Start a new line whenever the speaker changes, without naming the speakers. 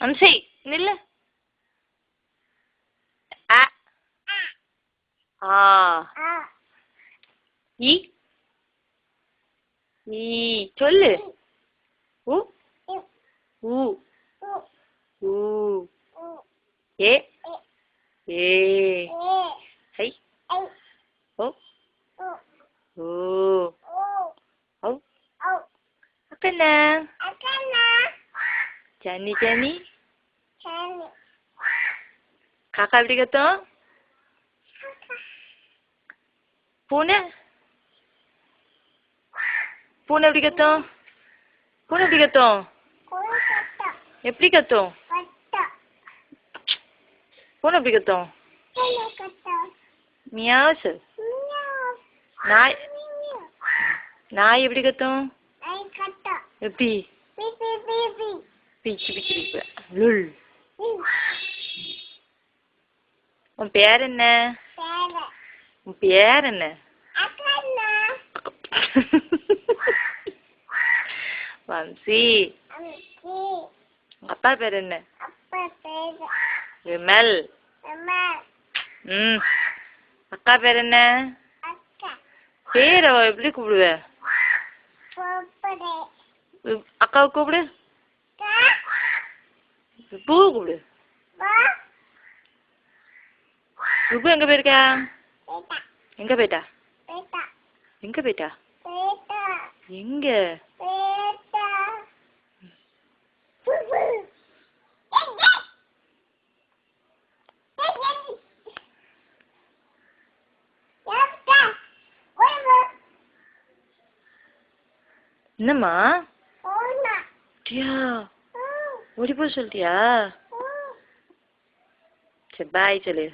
அம்சி நில்லு. அ ஆ இ ஈ சொல்லு. உ ஊ ஊ ஏ ஏ ஐ ஓ ஓ ஔ apa na? Jani Jani. Kakak எப்படி கத்தும்? பூனை பூனை எப்படி கத்தும்? பூனை எப்படி கத்தும்? எப்படி கத்தும்? பூனை எப்படி கத்தும்? மியாவ் சொல். நாய் நாய் எப்படி கத்தும்? எப்படி? பிச்சு பிச்சு பிச்சு லுல். உன் பேர் என்ன? உன் பேர் என்ன? வம்சி. உங்க அப்பா பேர் என்ன? விமல். அக்கா பேர் என்ன? பேரை எப்படி கூப்பிடுவ? அக்காவை கூப்பிடு. பூ கூப்பிடு. ருபு எங்க போயிருக்கா? எங்க போயிட்டா? எங்க போயிட்டா? எங்க? என்னம்மா? ஓடி போக சொல்லிட்டியா? சரி பாய் சொல்லு.